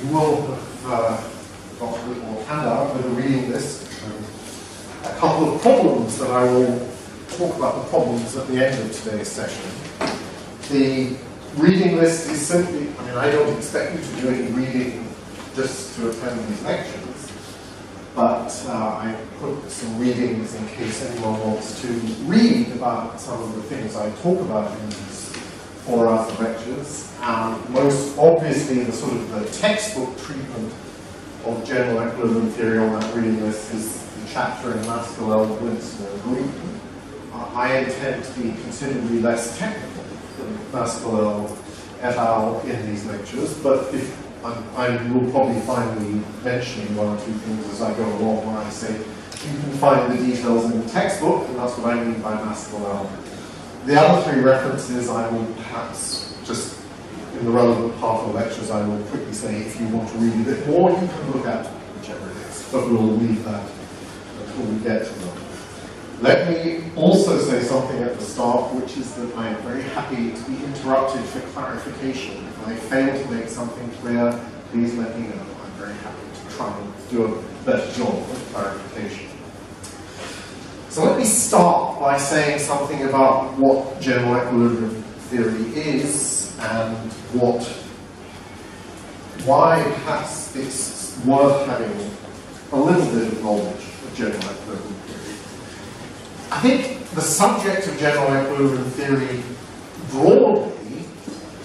You will have got a little handout with a reading list and a couple of problems that I will talk about the problems at the end of today's session. The reading list is simply, I don't expect you to do any reading just to attend these lectures, but I put some readings in case anyone wants to read about some of the things I talk about in these 4 hours of lectures. Most obviously, the textbook treatment of general equilibrium theory on that reading list is the chapter in Mascarell, Winston, and Green. I intend to be considerably less technical than Mascarell et al. In these lectures, but I will probably find me mentioning 1 or 2 things as I go along when I say you can find the details in the textbook, and that's what I mean by Mascarell. The other 3 references I will perhaps just in the relevant part of the lectures I will quickly say if you want to read a bit more you can look at whichever it is, but we'll leave that until we get to them. Let me also say something at the start, which is that I am very happy to be interrupted for clarification. If I fail to make something clear, please let me know. I'm very happy to try and do a better job of clarification. So let me start by saying something about what general equilibrium theory is and why perhaps it's worth having a little bit of knowledge of general equilibrium theory. I think the subject of general equilibrium theory broadly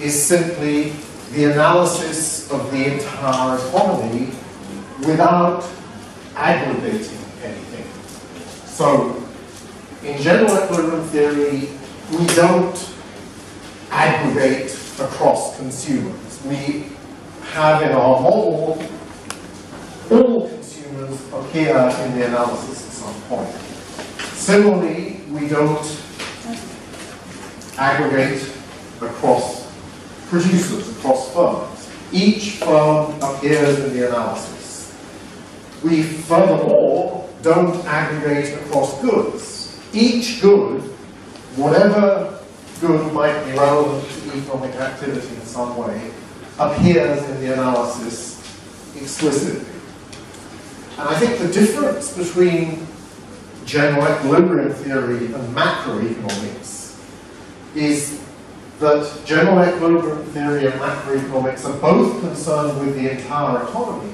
is simply the analysis of the entire economy without aggregating anything. So, in general equilibrium theory, we don't aggregate across consumers. We have in our model all consumers appear in the analysis at some point. Similarly, we don't aggregate across producers, across firms. Each firm appears in the analysis. We furthermore don't aggregate across goods. Each good, whatever good might be relevant to economic activity in some way, appears in the analysis explicitly. And I think the difference between general equilibrium theory and macroeconomics is that general equilibrium theory and macroeconomics are both concerned with the entire economy,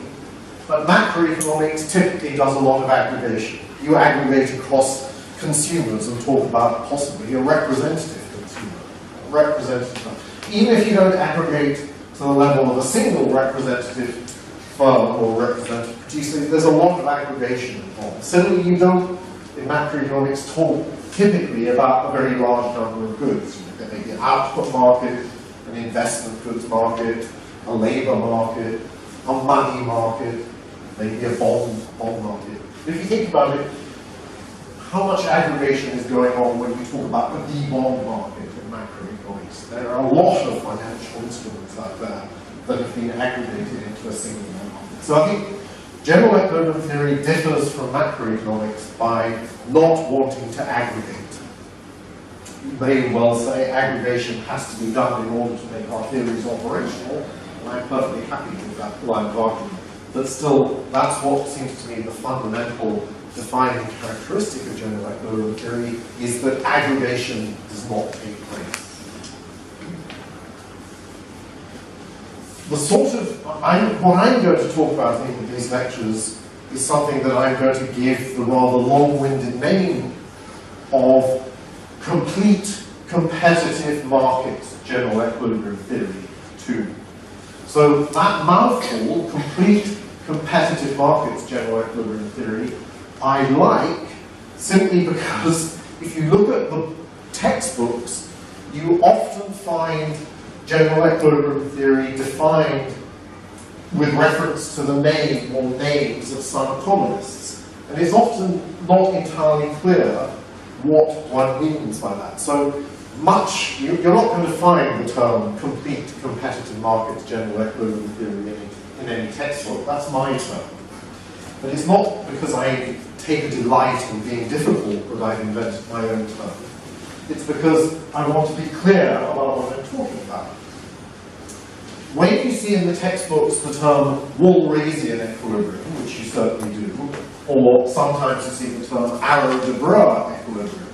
but macroeconomics typically does a lot of aggregation. You aggregate across consumers and talk about possibly a representative representative. Even if you don't aggregate to the level of a single representative firm or representative producer, there's a lot of aggregation involved. Similarly, you don't, in macroeconomics, talk typically about a very large number of goods. There may be an output market, an investment goods market, a labor market, a money market, maybe a bond market. If you think about it, how much aggregation is going on when we talk about the bond market in macroeconomics? There are a lot of financial instruments out there that have been aggregated into a single market. So I think general equilibrium theory differs from macroeconomics by not wanting to aggregate. You may well say aggregation has to be done in order to make our theories operational, and I'm perfectly happy with that line of argument. But still, that's what seems to me the fundamental defining characteristic of general equilibrium theory, is that aggregation does not take place. What I'm going to talk about in these lectures is something that I'm going to give the rather long-winded name of complete competitive markets general equilibrium theory to. So that mouthful, complete competitive markets general equilibrium theory, I like simply because if you look at the textbooks, you often find general equilibrium theory defined with reference to the name or names of some economists. And it's often not entirely clear what one means by that. So much, you're not going to find the term complete competitive markets general equilibrium theory in any textbook. That's my term. But it's not because I take a delight in being difficult that I've invented my own term. It's because I want to be clear about what I'm talking about. when you see in the textbooks the term Walrasian equilibrium, which you certainly do, or sometimes you see the term Arrow-de-Breuer equilibrium,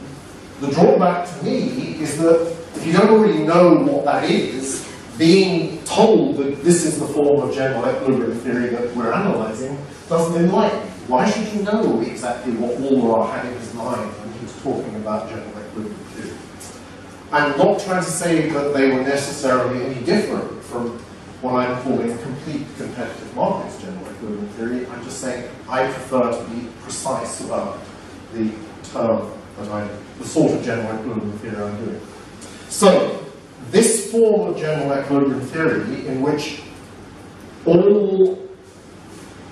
the drawback to me is that if you don't already know what that is, being told that this is the form of general equilibrium theory that we're analysing doesn't enlighten you. Why should you know exactly what Walras had in his mind when he was talking about general equilibrium theory? I'm not trying to say that they were necessarily any different from what I'm calling complete competitive markets general equilibrium theory. I'm just saying I prefer to be precise about the term that the sort of general equilibrium theory I'm doing. So, this form of general equilibrium theory in which all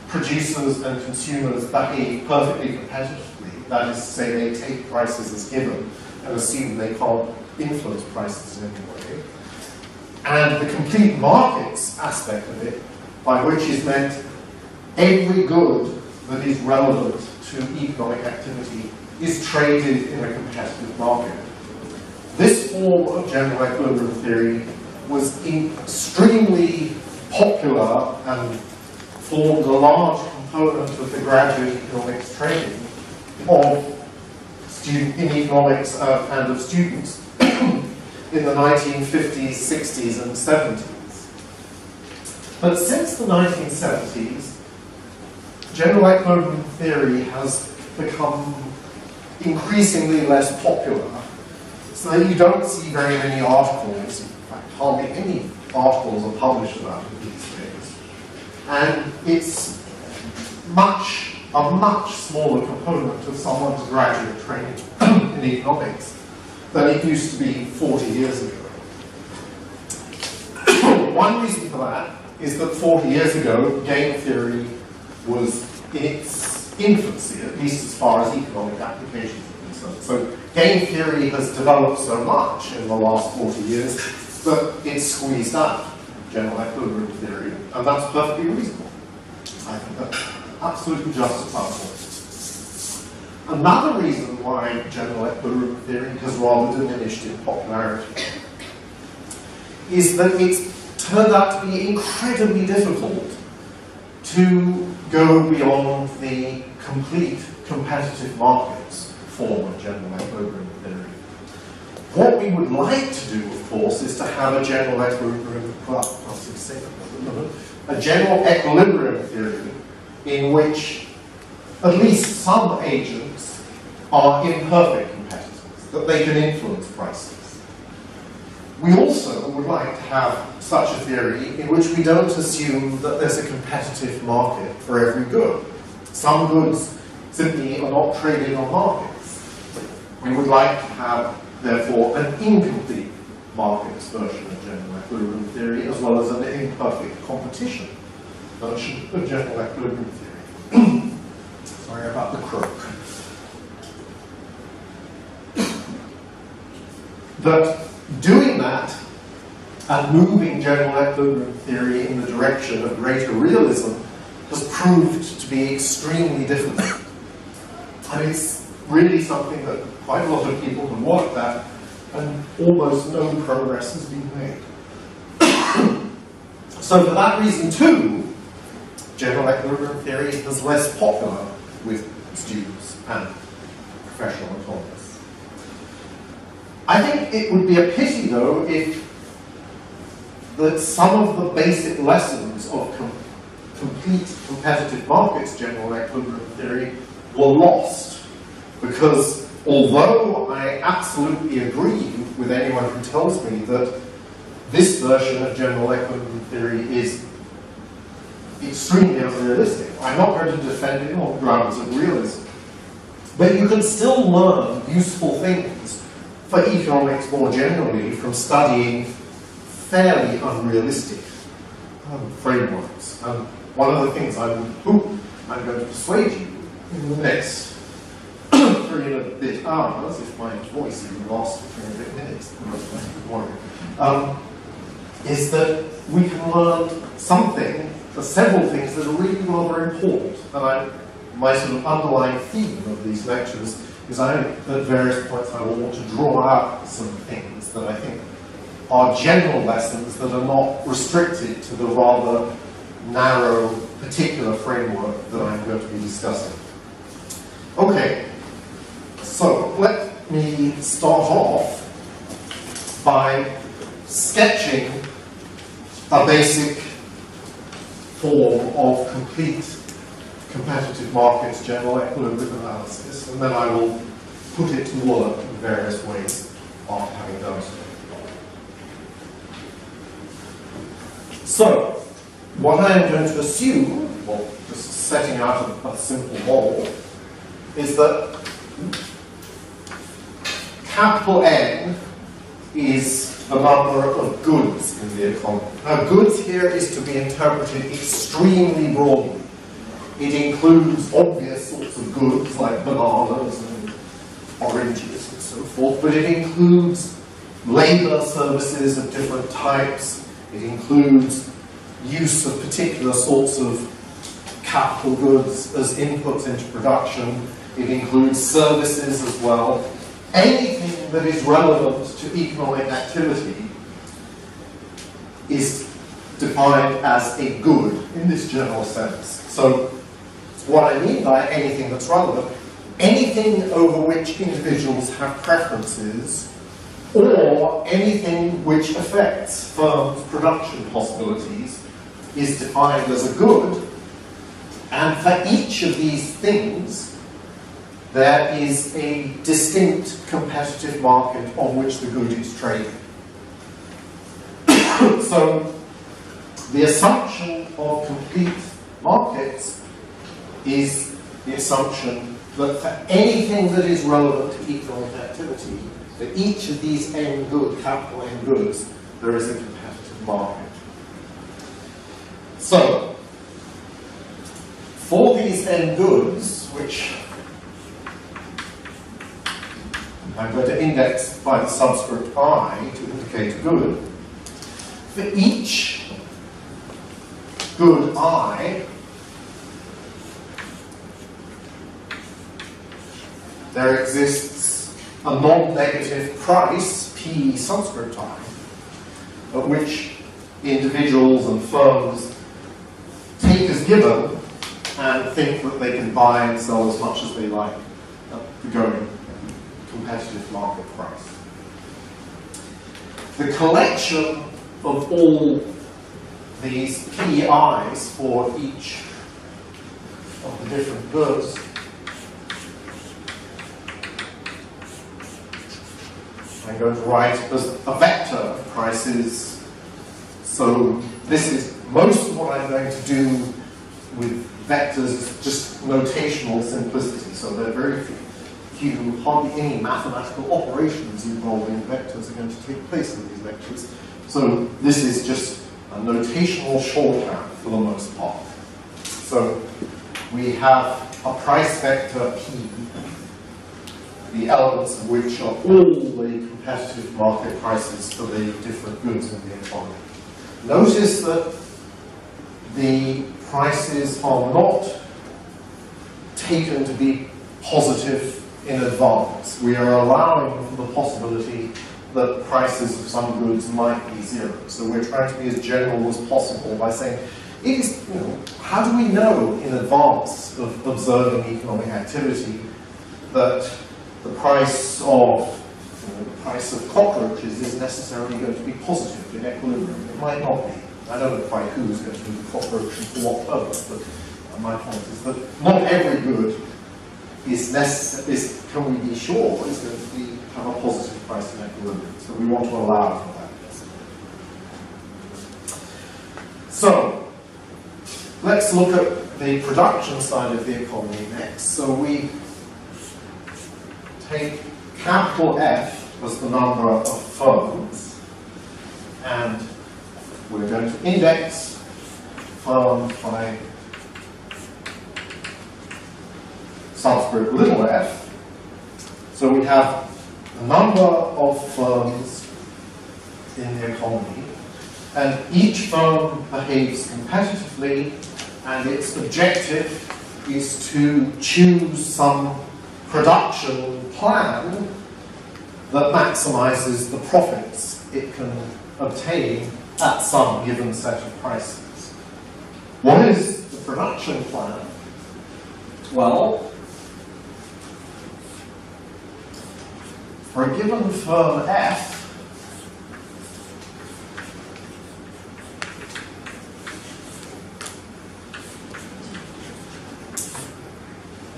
producers and consumers behave perfectly competitively, that is to say they take prices as given and assume they can't influence prices in any way, and the complete markets aspect of it, by which is meant every good that is relevant to economic activity is traded in a competitive market. This form of general equilibrium theory was extremely popular and formed a large component of the graduate economics training of in economics and of students in the 1950s, 60s, and 70s. But since the 1970s, general equilibrium theory has become increasingly less popular, so that you don't see very many articles, in fact hardly any articles are published about it these days. And it's a much smaller component of someone's graduate training in economics than it used to be 40 years ago. One reason for that is that 40 years ago, game theory was in its infancy, at least as far as economic applications are concerned. So game theory has developed so much in the last 40 years that it's squeezed out general equilibrium theory, and that's perfectly reasonable. I think that's absolutely justifiable. Another reason why general equilibrium theory has rather diminished in popularity is that it's turned out to be incredibly difficult to go beyond the complete competitive markets form of general equilibrium theory. What we would like to do, of course, is to have a general equilibrium, a general equilibrium theory in which at least some agents are imperfect competitors, that they can influence prices. We also would like to have such a theory in which we don't assume that there's a competitive market for every good. Some goods simply are not traded on markets. We would like to have, therefore, an incomplete markets version of general equilibrium theory, as well as an imperfect competition version of general equilibrium theory. Sorry about the croak. That doing that and moving general equilibrium theory in the direction of greater realism has proved to be extremely difficult. And it's really something that quite a lot of people have worked at, and almost no progress has been made. So for that reason too, general equilibrium theory is less popular with students and professional economists. I think it would be a pity, though, if that some of the basic lessons of complete competitive markets general equilibrium theory were lost, because although I absolutely agree with anyone who tells me that this version of general equilibrium theory is extremely unrealistic, I'm not going to defend it on grounds of realism. But you can still learn useful things for economics more generally from studying fairly unrealistic frameworks. And one of the things I'm going to persuade you in the next 3 and a bit hours, if my voice even lasts for 3 and a bit minutes, is that we can learn something, several things that are really rather important. And my sort of underlying theme of these lectures is at various points I will want to draw out some things that I think are general lessons that are not restricted to the rather narrow particular framework that I'm going to be discussing. Okay, so let me start off by sketching a basic form of complete competitive markets general equilibrium analysis, and then I will put it to work in various ways after having done so. So, what I am going to assume, well, just setting out a simple model, is that capital N is the number of goods in the economy. Now, goods here is to be interpreted extremely broadly. It includes obvious sorts of goods like bananas and oranges and so forth, but it includes labour services of different types. It includes use of particular sorts of capital goods as inputs into production. It includes services as well. Anything that is relevant to economic activity is defined as a good in this general sense. So, what I mean by anything that's relevant, anything over which individuals have preferences, or anything which affects firms' production possibilities, is defined as a good. And for each of these things, there is a distinct competitive market on which the good is traded. So, the assumption of complete markets is the assumption that for anything that is relevant to economic activity, for each of these N good, capital N goods, there is a competitive market. So, for these N goods, which I'm going to index by the subscript I to indicate a good, for each good I, there exists a non-negative price, P subscript I, at which individuals and firms take as given and think that they can buy and sell as much as they like at the going competitive market price. The collection of all these PIs for each of the different goods I'm going to write as a vector of prices. So this is most of what I'm going to do with vectors is just notational simplicity. So there are very few, hardly any mathematical operations involving vectors are going to take place in these vectors. So this is just a notational shorthand for the most part. So we have a price vector P, the elements of which are all the competitive market prices for the different goods in the economy. Notice that the prices are not taken to be positive in advance. We are allowing for the possibility that prices of some goods might be zero. So we're trying to be as general as possible by saying, it is, how do we know in advance of observing economic activity that the price of cockroaches is necessarily going to be positive in equilibrium? It might not be. I don't know quite who is going to do the cockroach and for what purpose, but my point is that not every good is necessary, can we be sure, is going to have a positive price in equilibrium. So we want to allow for that. So, let's look at the production side of the economy next. So we take capital F as the number of firms, and we're going to index firm by subscript little f. So we have a number of firms in the economy, and each firm behaves competitively, and its objective is to choose some production plan that maximizes the profits it can obtain at some given set of prices. What is the production plan? Well, for a given firm F,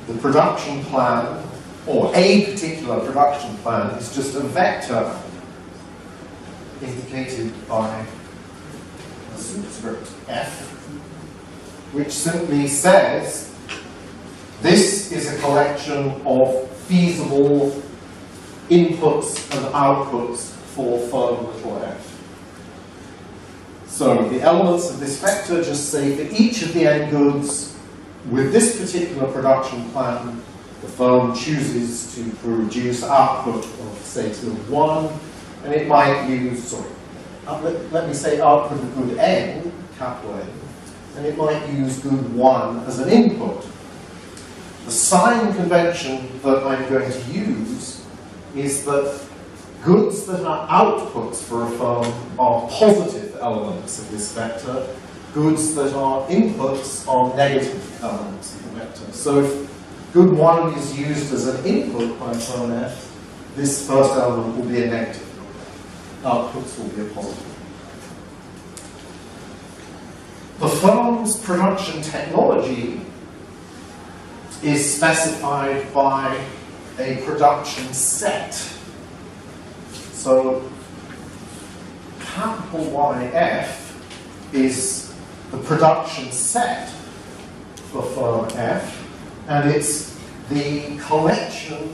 the production plan, or a particular production plan, is just a vector indicated by a superscript F, which simply says this is a collection of feasible inputs and outputs for firm little f. So the elements of this vector just say for each of the n goods with this particular production plan, the firm chooses to produce output of, say, good 1, and it might use, let me say output of good n, capital N, and it might use good 1 as an input. The sign convention that I'm going to use is that goods that are outputs for a firm are positive elements of this vector. Goods that are inputs are negative elements of the vector. So if good 1 is used as an input by firm F, this first element will be a negative. Outputs will be a positive. The firm's production technology is specified by a production set. So capital YF is the production set for firm F, and it's the collection